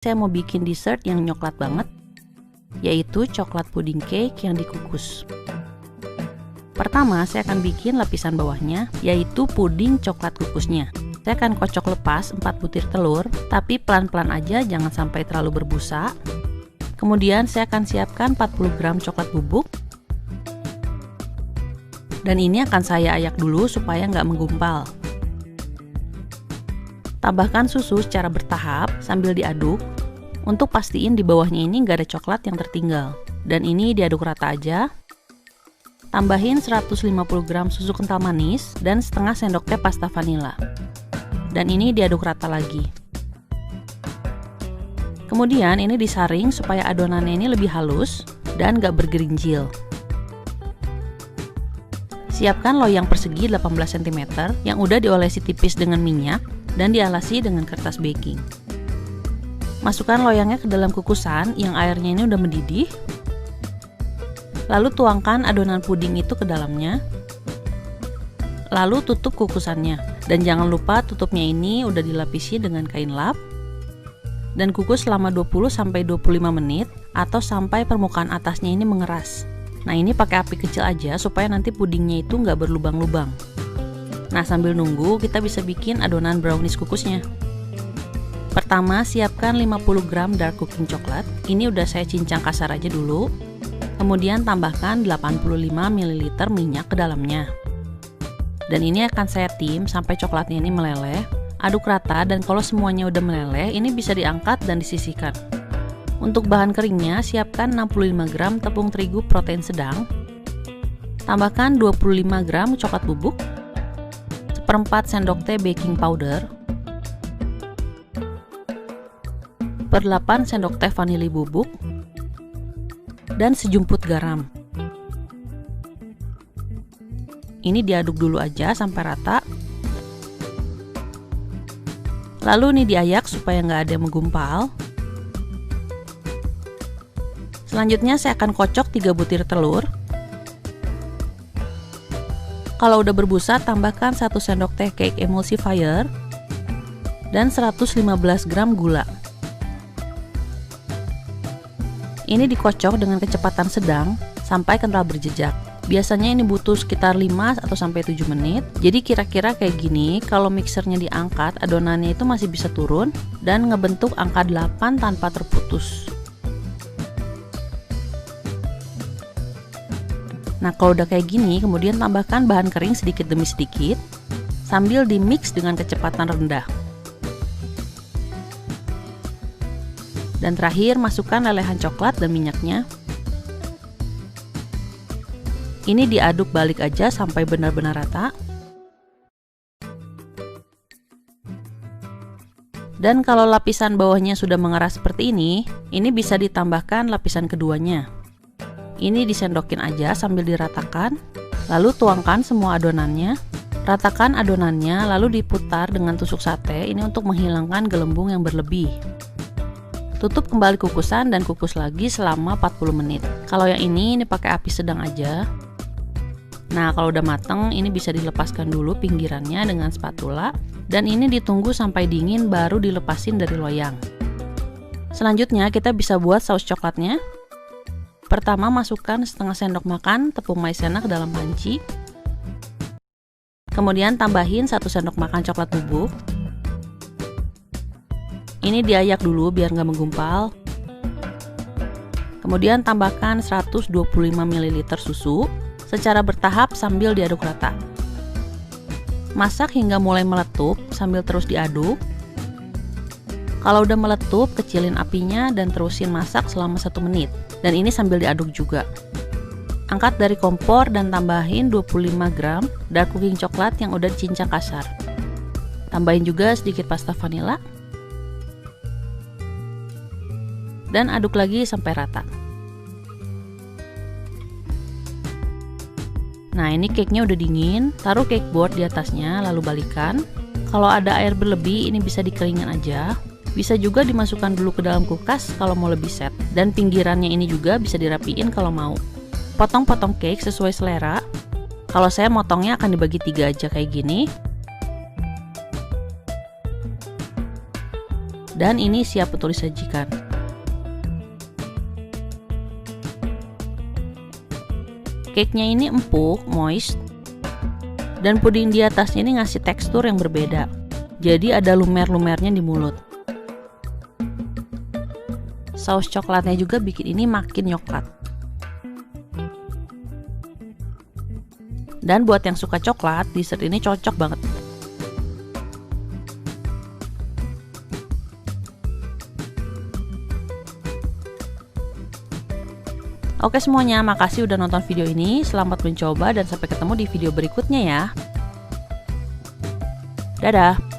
saya mau bikin dessert yang coklat banget, yaitu coklat pudding cake yang dikukus. Pertama, saya akan bikin lapisan bawahnya, yaitu puding coklat kukusnya. Saya akan kocok lepas 4 butir telur, tapi pelan-pelan aja, jangan sampai terlalu berbusa. Kemudian saya akan siapkan 40 gram coklat bubuk. Dan ini akan saya ayak dulu supaya nggak menggumpal. Tambahkan susu secara bertahap sambil diaduk, untuk pastiin di bawahnya ini nggak ada coklat yang tertinggal. Dan ini diaduk rata aja. Tambahin 150 gram susu kental manis dan setengah sendok teh pasta vanila. Dan ini diaduk rata lagi. Kemudian ini disaring supaya adonannya ini lebih halus dan nggak bergerinjil. Siapkan loyang persegi 18 cm yang udah diolesi tipis dengan minyak dan dialasi dengan kertas baking. Masukkan loyangnya ke dalam kukusan yang airnya ini udah mendidih. Lalu tuangkan adonan puding itu ke dalamnya. Lalu tutup kukusannya. Dan jangan lupa tutupnya ini udah dilapisi dengan kain lap. Dan kukus selama 20-25 menit atau sampai permukaan atasnya ini mengeras. Nah, ini pakai api kecil aja supaya nanti pudingnya itu nggak berlubang-lubang. Nah, sambil nunggu kita bisa bikin adonan brownies kukusnya. Pertama, siapkan 50 gram dark cooking coklat. Ini udah saya cincang kasar aja dulu. Kemudian tambahkan 85 ml minyak ke dalamnya. Dan ini akan saya tim sampai coklatnya ini meleleh. Aduk rata dan kalau semuanya udah meleleh, ini bisa diangkat dan disisihkan. Untuk bahan keringnya, siapkan 65 gram tepung terigu protein sedang. Tambahkan 25 gram coklat bubuk. 1/4 sendok teh baking powder, 1/8 sendok teh vanili bubuk, dan sejumput garam. Ini diaduk dulu aja sampai rata. Lalu ini diayak supaya nggak ada yang menggumpal. Selanjutnya saya akan kocok 3 butir telur. Kalau udah berbusa, tambahkan 1 sendok teh cake emulsifier dan 115 gram gula. Ini dikocok dengan kecepatan sedang sampai kental berjejak. Biasanya ini butuh sekitar 5 atau sampai 7 menit. Jadi kira-kira kayak gini, kalau mixernya diangkat, adonannya itu masih bisa turun dan ngebentuk angka 8 tanpa terputus. Nah, kalau udah kayak gini, kemudian tambahkan bahan kering sedikit demi sedikit sambil dimix dengan kecepatan rendah. Dan terakhir, masukkan lelehan coklat dan minyaknya. Ini diaduk balik aja sampai benar-benar rata. Dan kalau lapisan bawahnya sudah mengeras seperti ini bisa ditambahkan lapisan keduanya. Ini disendokin aja sambil diratakan, lalu tuangkan semua adonannya. Ratakan adonannya, lalu diputar dengan tusuk sate, ini untuk menghilangkan gelembung yang berlebih. Tutup kembali kukusan dan kukus lagi selama 40 menit. Kalau yang ini pakai api sedang aja. Nah, kalau udah mateng, ini bisa dilepaskan dulu pinggirannya dengan spatula. Dan ini ditunggu sampai dingin baru dilepasin dari loyang. Selanjutnya kita bisa buat saus coklatnya. Pertama, masukkan setengah sendok makan tepung maizena ke dalam panci. Kemudian tambahin 1 sendok makan coklat bubuk. Ini diayak dulu biar nggak menggumpal. Kemudian tambahkan 125 ml susu secara bertahap sambil diaduk rata. Masak hingga mulai meletup sambil terus diaduk. Kalau udah meletup, kecilin apinya dan terusin masak selama 1 menit. Dan ini sambil diaduk juga. Angkat dari kompor dan tambahin 25 gram dark cooking coklat yang udah dicincang kasar. Tambahin juga sedikit pasta vanila. Dan aduk lagi sampai rata. Nah, ini cake-nya udah dingin. Taruh cake board di atasnya lalu balikan. Kalau ada air berlebih, ini bisa dikeringin aja. Bisa juga dimasukkan dulu ke dalam kulkas kalau mau lebih set. Dan pinggirannya ini juga bisa dirapiin kalau mau. Potong-potong cake sesuai selera. Kalau saya motongnya akan dibagi 3 aja kayak gini. Dan ini siap untuk disajikan. Cake-nya ini empuk, moist, dan puding di atasnya ini ngasih tekstur yang berbeda. Jadi ada lumer-lumernya di mulut. Saus coklatnya juga bikin ini makin nyoklat. Dan buat yang suka coklat, dessert ini cocok banget. Oke semuanya, makasih udah nonton video ini. Selamat mencoba dan sampai ketemu di video berikutnya ya. Dadah!